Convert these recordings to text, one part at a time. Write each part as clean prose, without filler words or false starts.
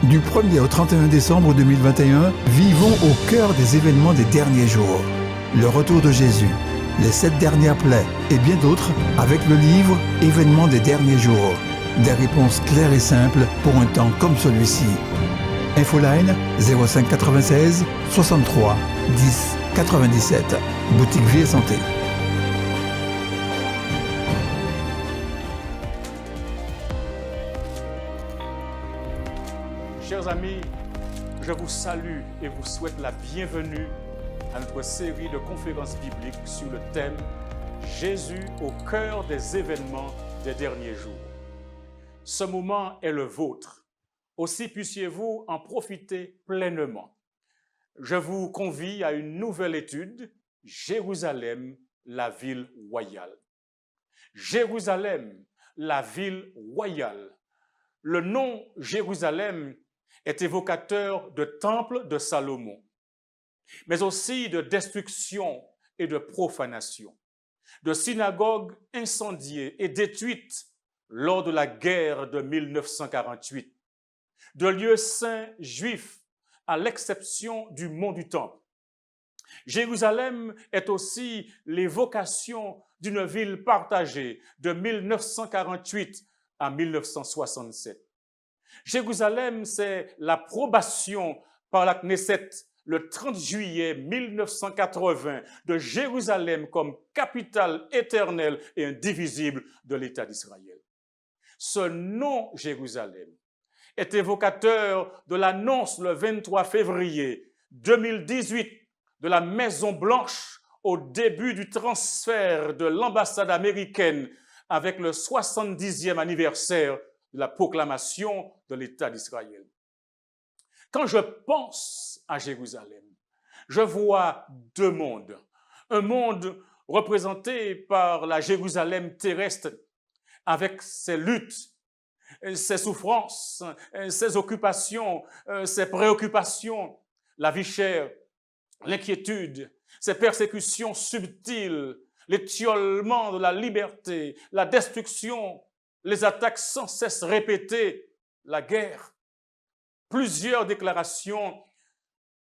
Du 1er au 31 décembre 2021, vivons au cœur des événements des derniers jours. Le retour de Jésus, les 7 dernières plaies et bien d'autres avec le livre Événements des derniers jours. Des réponses claires et simples pour un temps comme celui-ci. Infoline 05 96 63 10 97. Boutique Vie et Santé. Chers amis, je vous salue et vous souhaite la bienvenue à notre série de conférences bibliques sur le thème « Jésus au cœur des événements des derniers jours ». Ce moment est le vôtre. Aussi puissiez-vous en profiter pleinement. Je vous convie à une nouvelle étude, Jérusalem, la ville royale. Jérusalem, la ville royale. Le nom Jérusalem est évocateur de temple de Salomon, mais aussi de destruction et de profanation, de synagogues incendiées et détruites lors de la guerre de 1948, de lieux saints juifs à l'exception du mont du Temple. Jérusalem est aussi l'évocation d'une ville partagée de 1948 à 1967. Jérusalem, c'est l'approbation par la Knesset le 30 juillet 1980 de Jérusalem comme capitale éternelle et indivisible de l'État d'Israël. Ce nom Jérusalem est évocateur de l'annonce le 23 février 2018 de la Maison-Blanche au début du transfert de l'ambassade américaine avec le 70e anniversaire de la proclamation de l'État d'Israël. Quand je pense à Jérusalem, je vois deux mondes. Un monde représenté par la Jérusalem terrestre avec ses luttes, ses souffrances, ses occupations, ses préoccupations, la vie chère, l'inquiétude, ses persécutions subtiles, l'étiolement de la liberté, la destruction, les attaques sans cesse répétées, la guerre. Plusieurs déclarations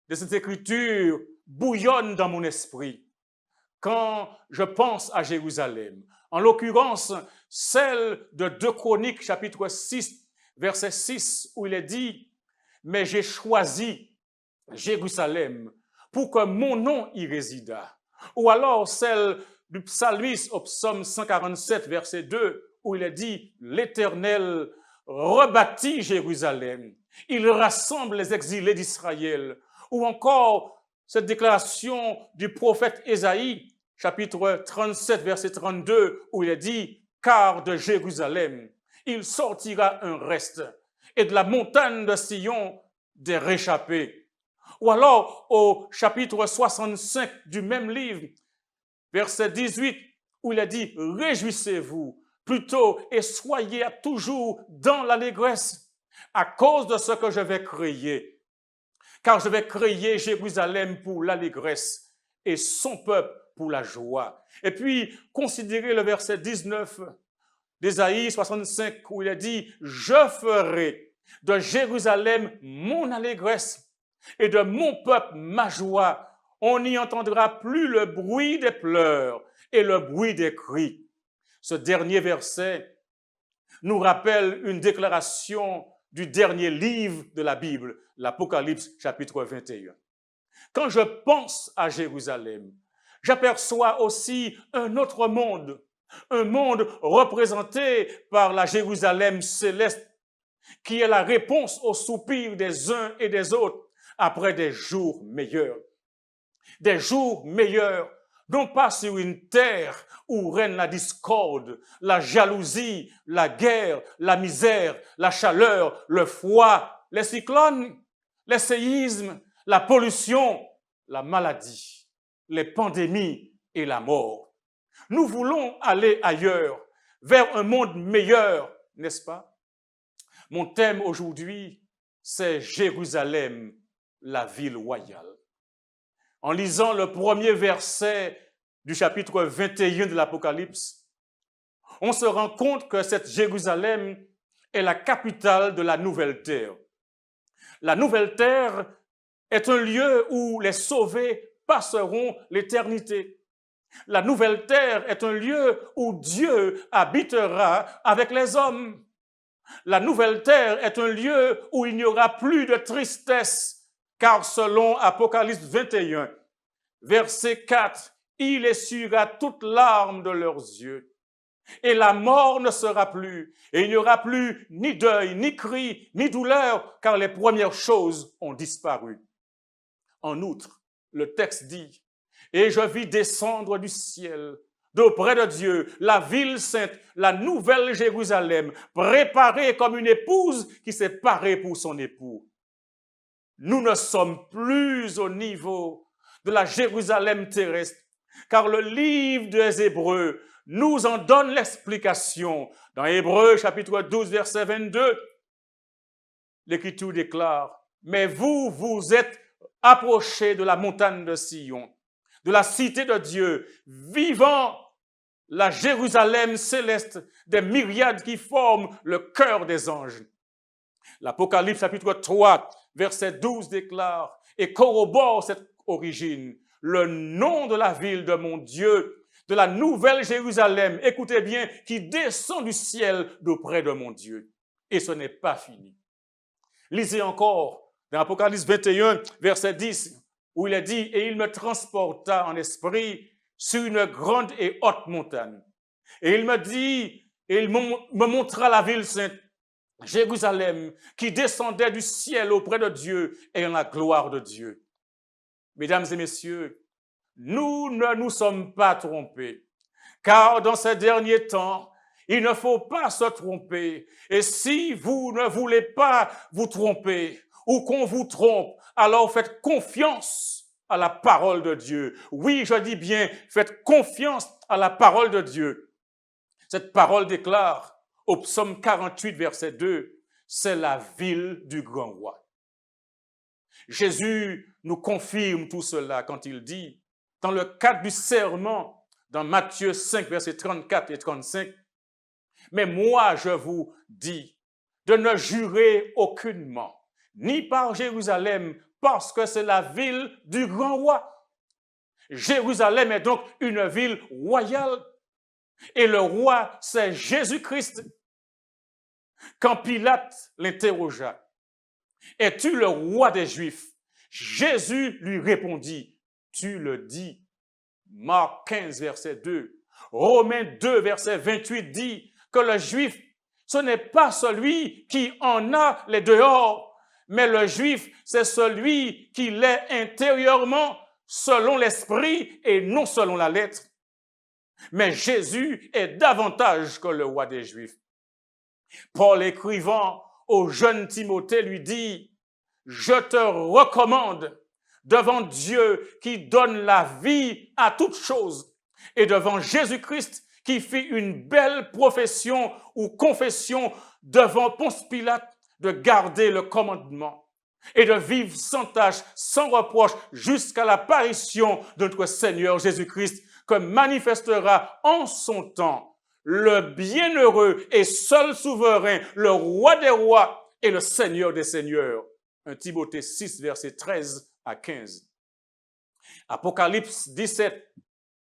de cette écriture bouillonnent dans mon esprit quand je pense à Jérusalem. En l'occurrence, celle de 2 Chroniques, chapitre 6, verset 6, où il est dit « Mais j'ai choisi Jérusalem pour que mon nom y résidât. » Ou alors celle du psalmiste au psaume 147, verset 2, où il est dit « L'Éternel rebâtit Jérusalem. Il rassemble les exilés d'Israël. » Ou encore cette déclaration du prophète Ésaïe, chapitre 37, verset 32, où il est dit « Car de Jérusalem, il sortira un reste, et de la montagne de Sion, des réchappés. » Ou alors au chapitre 65 du même livre, verset 18, où il est dit « Réjouissez-vous plutôt et soyez toujours dans l'allégresse à cause de ce que je vais créer. Car je vais créer Jérusalem pour l'allégresse et son peuple pour la joie. » Et puis, considérez le verset 19 d'Ésaïe 65 où il est dit « Je ferai de Jérusalem mon allégresse et de mon peuple ma joie. On n'y entendra plus le bruit des pleurs et le bruit des cris. » Ce dernier verset nous rappelle une déclaration du dernier livre de la Bible, l'Apocalypse chapitre 21. Quand je pense à Jérusalem, j'aperçois aussi un autre monde, un monde représenté par la Jérusalem céleste, qui est la réponse aux soupirs des uns et des autres après des jours meilleurs. Des jours meilleurs, non pas sur une terre où règne la discorde, la jalousie, la guerre, la misère, la chaleur, le froid, les cyclones, les séismes, la pollution, la maladie, les pandémies et la mort. Nous voulons aller ailleurs, vers un monde meilleur, n'est-ce pas? Mon thème aujourd'hui, c'est Jérusalem, la ville royale. En lisant le premier verset du chapitre 21 de l'Apocalypse, on se rend compte que cette Jérusalem est la capitale de la nouvelle terre. La nouvelle terre est un lieu où les sauvés passeront l'éternité. La nouvelle terre est un lieu où Dieu habitera avec les hommes. La nouvelle terre est un lieu où il n'y aura plus de tristesse, car selon Apocalypse 21, verset 4, il essuiera toute larme de leurs yeux. Et la mort ne sera plus, et il n'y aura plus ni deuil, ni cri, ni douleur, car les premières choses ont disparu. En outre, le texte dit, « Et je vis descendre du ciel, d'auprès de Dieu, la ville sainte, la nouvelle Jérusalem, préparée comme une épouse qui s'est parée pour son époux. » Nous ne sommes plus au niveau de la Jérusalem terrestre, car le livre des Hébreux nous en donne l'explication. Dans Hébreux chapitre 12, verset 22, l'Écriture déclare, « Mais vous, vous êtes approchés de la montagne de Sion, de la cité de Dieu, vivant la Jérusalem céleste des myriades qui forment le cœur des anges. » L'Apocalypse chapitre 3, verset 12 déclare et corrobore cette origine. Le nom de la ville de mon Dieu, de la nouvelle Jérusalem, écoutez bien, qui descend du ciel d'auprès de mon Dieu. Et ce n'est pas fini. Lisez encore dans Apocalypse 21, verset 10, où il est dit, « Et il me transporta en esprit sur une grande et haute montagne. Et il me dit, et il me montra la ville sainte, Jérusalem, qui descendait du ciel auprès de Dieu et en la gloire de Dieu. » Mesdames et messieurs, nous ne nous sommes pas trompés, car dans ces derniers temps, il ne faut pas se tromper. Et si vous ne voulez pas vous tromper ou qu'on vous trompe, alors faites confiance à la parole de Dieu. Oui, je dis bien, faites confiance à la parole de Dieu. Cette parole déclare au psaume 48, verset 2, c'est la ville du grand roi. Jésus nous confirme tout cela quand il dit, dans le cadre du serment, dans Matthieu 5, versets 34 et 35, « Mais moi, je vous dis de ne jurer aucunement, ni par Jérusalem, parce que c'est la ville du grand roi. » Jérusalem est donc une ville royale, et le roi, c'est Jésus-Christ. Quand Pilate l'interrogea, « Es-tu le roi des Juifs ?» Jésus lui répondit, « Tu le dis. » Marc 15, verset 2. Romains 2, verset 28 dit que le Juif, ce n'est pas celui qui en a les dehors, mais le Juif, c'est celui qui l'est intérieurement, selon l'esprit et non selon la lettre. Mais Jésus est davantage que le roi des Juifs. Paul écrivant au jeune Timothée lui dit, « Je te recommande devant Dieu qui donne la vie à toutes choses et devant Jésus-Christ qui fit une belle profession ou confession devant Ponce Pilate de garder le commandement et de vivre sans tâche, sans reproche jusqu'à l'apparition de notre Seigneur Jésus-Christ que manifestera en son temps le bienheureux et seul souverain, le roi des rois et le Seigneur des seigneurs. 1 Timothée 6, verset 13 à 15. Apocalypse 17,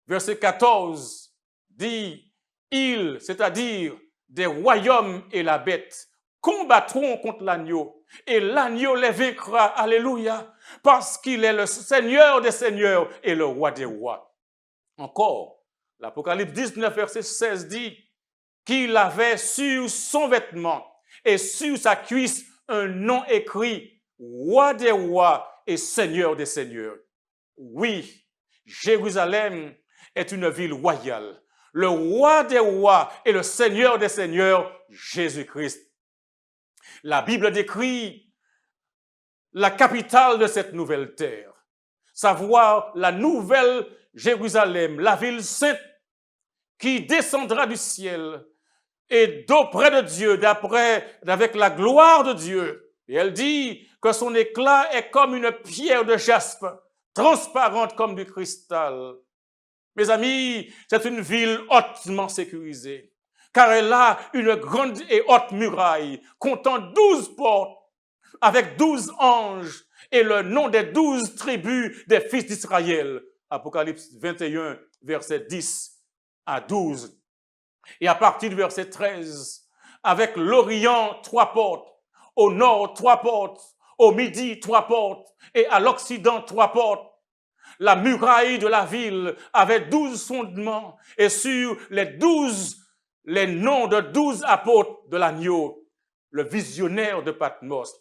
verset 14, dit, « Ils, c'est-à-dire des royaumes et la bête, combattront contre l'agneau, et l'agneau les vaincra, alléluia, parce qu'il est le Seigneur des seigneurs et le roi des rois. » Encore, l'Apocalypse 19, verset 16 dit qu'il avait sur son vêtement et sur sa cuisse un nom écrit, Roi des rois et Seigneur des seigneurs. Oui, Jérusalem est une ville royale. Le roi des rois et le Seigneur des seigneurs, Jésus-Christ. La Bible décrit la capitale de cette nouvelle terre, savoir la nouvelle Jérusalem, la ville sainte qui descendra du ciel et d'auprès de Dieu, avec la gloire de Dieu. Et elle dit que son éclat est comme une pierre de jaspe, transparente comme du cristal. Mes amis, c'est une ville hautement sécurisée, car elle a une grande et haute muraille, comptant 12 portes, avec 12 anges et le nom des 12 tribus des fils d'Israël. Apocalypse 21, verset 10 à 12. Et à partir du verset 13, avec l'Orient, 3 portes, au nord, 3 portes, au midi, 3 portes, et à l'Occident, 3 portes. La muraille de la ville avait 12 fondements, et sur les noms de 12 apôtres de l'agneau. Le visionnaire de Patmos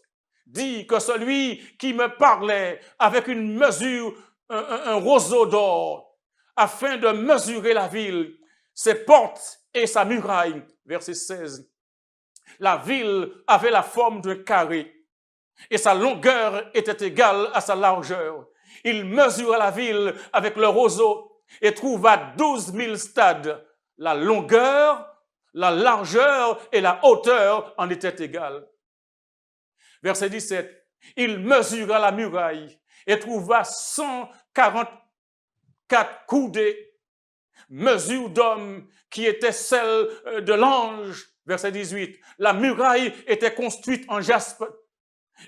dit que celui qui me parlait avec une mesure, un roseau d'or, afin de mesurer la ville, ses portes et sa muraille. Verset 16. La ville avait la forme d'un carré et sa longueur était égale à sa largeur. Il mesura la ville avec le roseau et trouva 12 000 stades. La longueur, la largeur et la hauteur en étaient égales. Verset 17. Il mesura la muraille et trouva 144 coudées, mesure d'homme qui était celle de l'ange. Verset 18. La muraille était construite en jaspe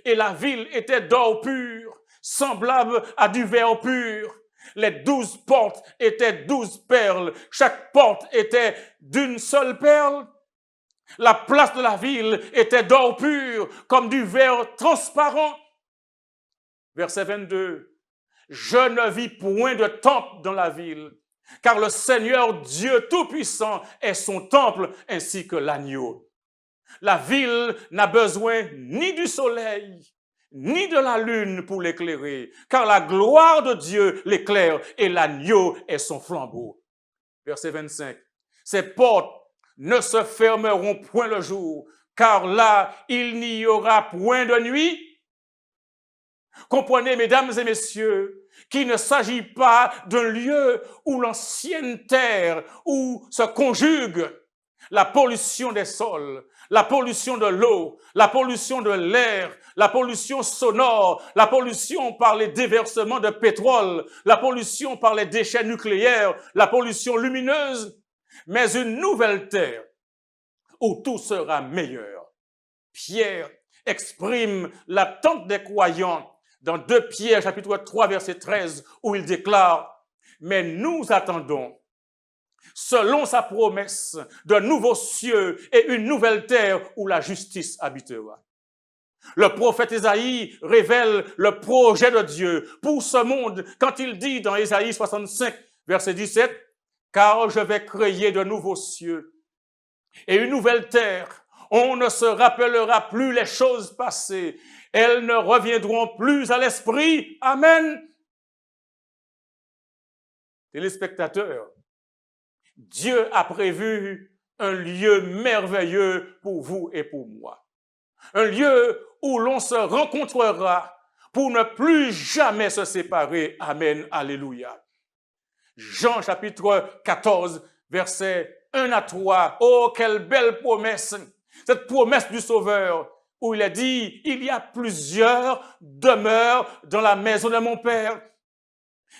et la ville était d'or pur, semblable à du verre pur. Les 12 portes étaient 12 perles. Chaque porte était d'une seule perle. La place de la ville était d'or pur, comme du verre transparent. Verset 22. Je ne vis point de temple dans la ville, car le Seigneur Dieu Tout-Puissant est son temple ainsi que l'agneau. La ville n'a besoin ni du soleil, ni de la lune pour l'éclairer, car la gloire de Dieu l'éclaire et l'agneau est son flambeau. Verset 25. Ces portes ne se fermeront point le jour, car là, il n'y aura point de nuit. Comprenez, mesdames et messieurs, qu'il ne s'agit pas d'un lieu où l'ancienne terre, où se conjugue la pollution des sols, la pollution de l'eau, la pollution de l'air, la pollution sonore, la pollution par les déversements de pétrole, la pollution par les déchets nucléaires, la pollution lumineuse, mais une nouvelle terre où tout sera meilleur. Pierre exprime l'attente des croyants dans 2 Pierre, chapitre 3, verset 13, où il déclare « Mais nous attendons, selon sa promesse, de nouveaux cieux et une nouvelle terre où la justice habitera. » Le prophète Ésaïe révèle le projet de Dieu pour ce monde quand il dit dans Ésaïe 65, verset 17, « Car je vais créer de nouveaux cieux et une nouvelle terre. On ne se rappellera plus les choses passées. Elles ne reviendront plus à l'esprit. » Amen. Téléspectateurs, Dieu a prévu un lieu merveilleux pour vous et pour moi. Un lieu où l'on se rencontrera pour ne plus jamais se séparer. Amen. Alléluia. Jean chapitre 14, versets 1 à 3. Oh, quelle belle promesse! Cette promesse du Sauveur où il a dit, il y a plusieurs demeures dans la maison de mon Père.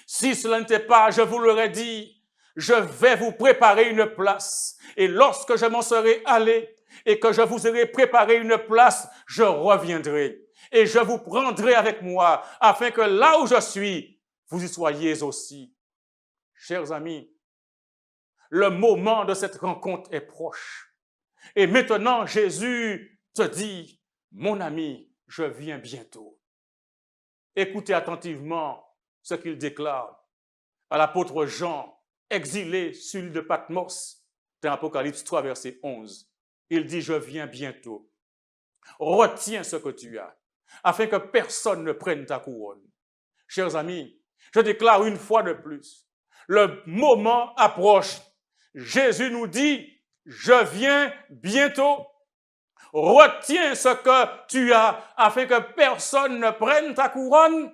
Si cela n'était pas, je vous l'aurais dit, je vais vous préparer une place. Et lorsque je m'en serai allé et que je vous aurai préparé une place, je reviendrai et je vous prendrai avec moi afin que là où je suis, vous y soyez aussi. Chers amis, le moment de cette rencontre est proche. Et maintenant, Jésus te dit, mon ami, je viens bientôt. Écoutez attentivement ce qu'il déclare à l'apôtre Jean, exilé sur l'île de Patmos, dans Apocalypse 3, verset 11. Il dit, je viens bientôt. Retiens ce que tu as, afin que personne ne prenne ta couronne. Chers amis, je déclare une fois de plus, le moment approche. Jésus nous dit, je viens bientôt. Retiens ce que tu as afin que personne ne prenne ta couronne.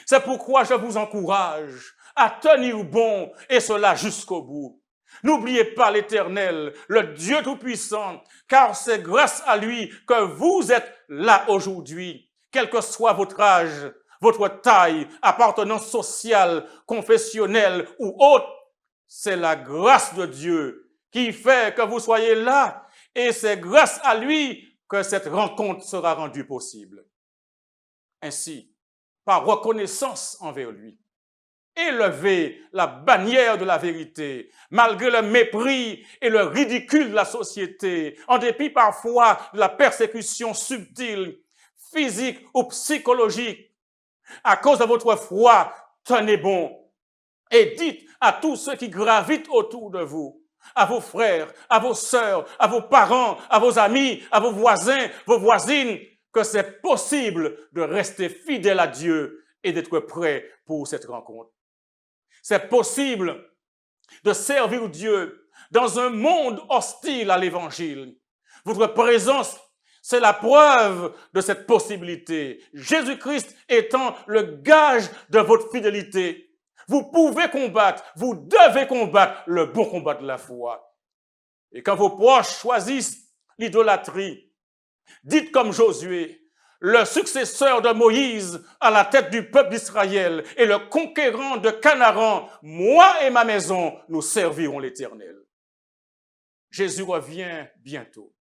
C'est pourquoi je vous encourage à tenir bon et cela jusqu'au bout. N'oubliez pas l'Éternel, le Dieu Tout-Puissant, car c'est grâce à lui que vous êtes là aujourd'hui, quel que soit votre âge, votre taille, appartenance sociale, confessionnelle ou autre. C'est la grâce de Dieu qui fait que vous soyez là et c'est grâce à lui que cette rencontre sera rendue possible. Ainsi, par reconnaissance envers lui, élevez la bannière de la vérité, malgré le mépris et le ridicule de la société, en dépit parfois de la persécution subtile, physique ou psychologique. À cause de votre foi, tenez bon et dites à tous ceux qui gravitent autour de vous, à vos frères, à vos sœurs, à vos parents, à vos amis, à vos voisins, vos voisines, que c'est possible de rester fidèle à Dieu et d'être prêt pour cette rencontre. C'est possible de servir Dieu dans un monde hostile à l'Évangile. Votre présence, c'est la preuve de cette possibilité. Jésus-Christ étant le gage de votre fidélité. Vous pouvez combattre, vous devez combattre le bon combat de la foi. Et quand vos proches choisissent l'idolâtrie, dites comme Josué, le successeur de Moïse à la tête du peuple d'Israël et le conquérant de Canaan, moi et ma maison, nous servirons l'Éternel. Jésus revient bientôt.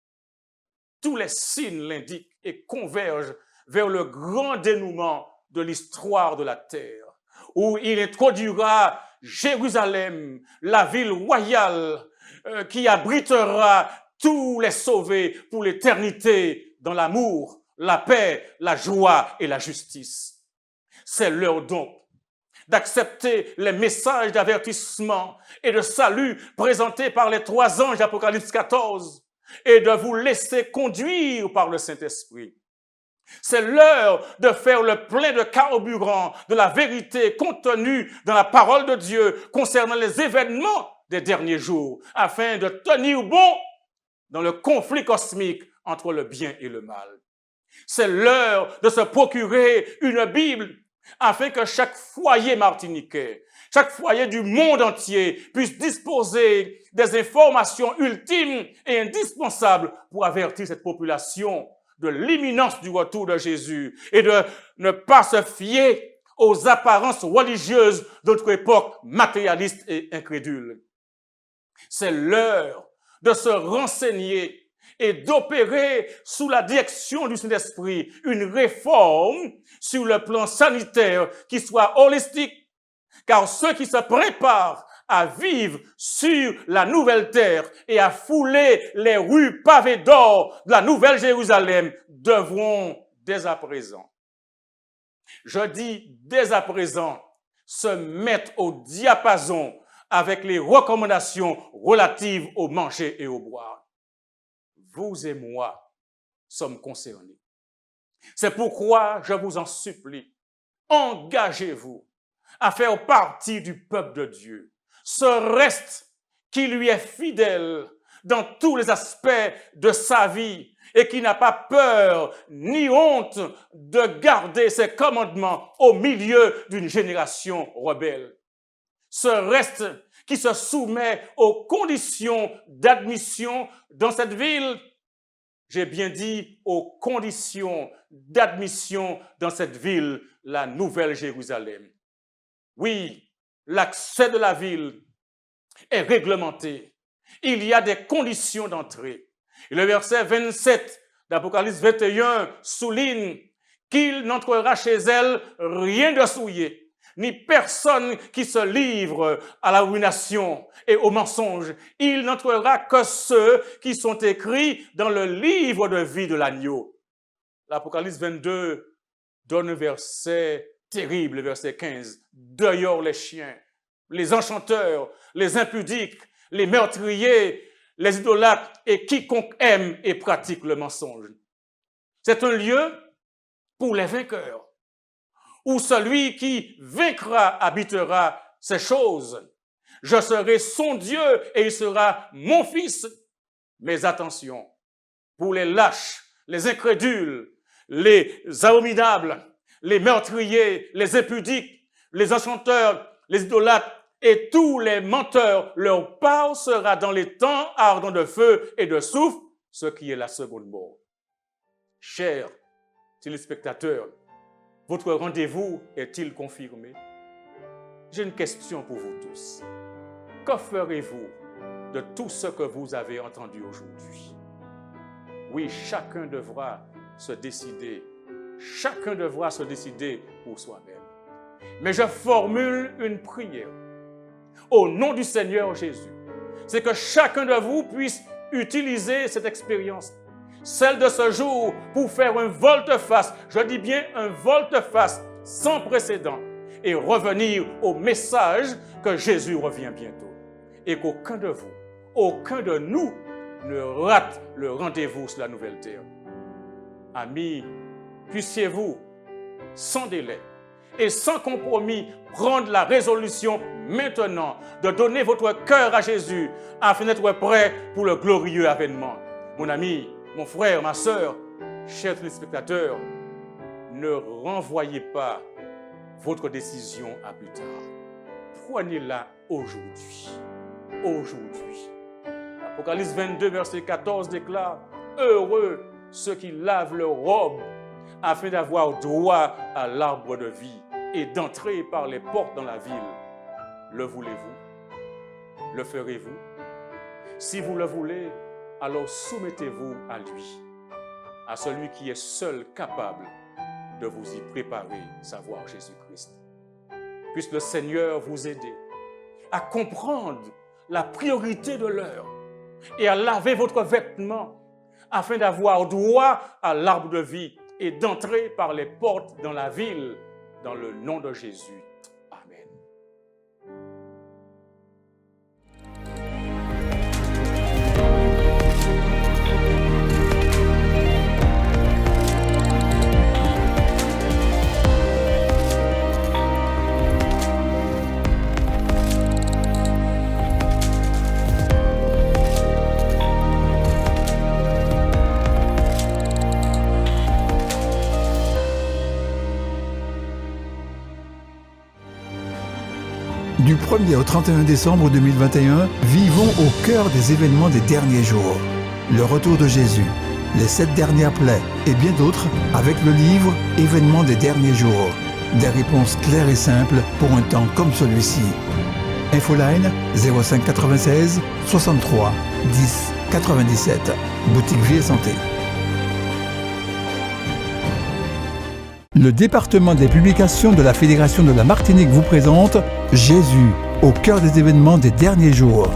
Tous les signes l'indiquent et convergent vers le grand dénouement de l'histoire de la terre, où il introduira Jérusalem, la ville royale qui abritera tous les sauvés pour l'éternité dans l'amour, la paix, la joie et la justice. C'est l'heure donc d'accepter les messages d'avertissement et de salut présentés par les 3 anges d'Apocalypse 14 et de vous laisser conduire par le Saint-Esprit. C'est l'heure de faire le plein de carburant de la vérité contenue dans la parole de Dieu concernant les événements des derniers jours, afin de tenir bon dans le conflit cosmique entre le bien et le mal. C'est l'heure de se procurer une Bible afin que chaque foyer martiniquais, chaque foyer du monde entier puisse disposer des informations ultimes et indispensables pour avertir cette population de l'imminence du retour de Jésus et de ne pas se fier aux apparences religieuses de notre époque matérialiste et incrédule. C'est l'heure de se renseigner et d'opérer sous la direction du Saint-Esprit une réforme sur le plan sanitaire qui soit holistique, car ceux qui se préparent à vivre sur la nouvelle terre et à fouler les rues pavées d'or de la Nouvelle Jérusalem devront dès à présent, je dis dès à présent, se mettre au diapason avec les recommandations relatives au manger et au boire. Vous et moi sommes concernés. C'est pourquoi je vous en supplie, engagez-vous à faire partie du peuple de Dieu, ce reste qui lui est fidèle dans tous les aspects de sa vie et qui n'a pas peur ni honte de garder ses commandements au milieu d'une génération rebelle. Ce reste qui se soumet aux conditions d'admission dans cette ville, j'ai bien dit aux conditions d'admission dans cette ville, la Nouvelle Jérusalem. Oui, l'accès de la ville est réglementé. Il y a des conditions d'entrée. Et le verset 27 d'Apocalypse 21 souligne qu'il n'entrera chez elle rien de souillé, ni personne qui se livre à la ruination et au mensonge. Il n'entrera que ceux qui sont écrits dans le livre de vie de l'agneau. L'Apocalypse 22 donne un verset terrible, le verset 15. Dehors les chiens, les enchanteurs, les impudiques, les meurtriers, les idolâtres et quiconque aime et pratique le mensonge. C'est un lieu pour les vainqueurs, où celui qui vaincra habitera ces choses. Je serai son Dieu et il sera mon fils. Mais attention, pour les lâches, les incrédules, les abominables, les meurtriers, les impudiques, les enchanteurs, les idolâtres et tous les menteurs, leur part sera dans les temps ardents de feu et de soufre, ce qui est la seconde mort. Chers téléspectateurs, votre rendez-vous est-il confirmé? J'ai une question pour vous tous. Que ferez-vous de tout ce que vous avez entendu aujourd'hui? Oui, chacun devra se décider. Chacun devra se décider pour soi-même. Mais je formule une prière au nom du Seigneur Jésus. C'est que chacun de vous puisse utiliser cette expérience, celle de ce jour, pour faire un volte-face, je dis bien un volte-face sans précédent, et revenir au message que Jésus revient bientôt. Et qu'aucun de vous, aucun de nous ne rate le rendez-vous sur la nouvelle terre. Amis, puissiez-vous, sans délai et sans compromis, prendre la résolution maintenant de donner votre cœur à Jésus afin d'être prêt pour le glorieux avènement. Mon ami, mon frère, ma sœur, chers téléspectateurs, ne renvoyez pas votre décision à plus tard. Prenez-la aujourd'hui. Aujourd'hui. Apocalypse 22, verset 14 déclare « Heureux ceux qui lavent leurs robes afin d'avoir droit à l'arbre de vie et d'entrer par les portes dans la ville. » Le voulez-vous? Le ferez-vous? Si vous le voulez, alors soumettez-vous à lui, à celui qui est seul capable de vous y préparer, savoir Jésus-Christ. Puisse le Seigneur vous aider à comprendre la priorité de l'heure et à laver votre vêtement afin d'avoir droit à l'arbre de vie et d'entrer par les portes dans la ville, dans le nom de Jésus. Amen. Du 1er au 31 décembre 2021, vivons au cœur des événements des derniers jours. Le retour de Jésus, les 7 dernières plaies et bien d'autres avec le livre « Événements des derniers jours ». Des réponses claires et simples pour un temps comme celui-ci. Infoline 05 96 63 10 97. Boutique Vie et Santé. Le département des publications de la Fédération de la Martinique vous présente Jésus, au cœur des événements des derniers jours.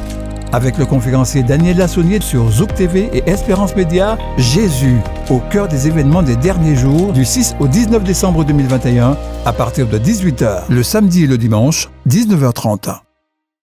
Avec le conférencier Daniel Lassonnier sur Zouk TV et Espérance Média, Jésus, au cœur des événements des derniers jours du 6 au 19 décembre 2021 à partir de 18h, le samedi et le dimanche, 19h30.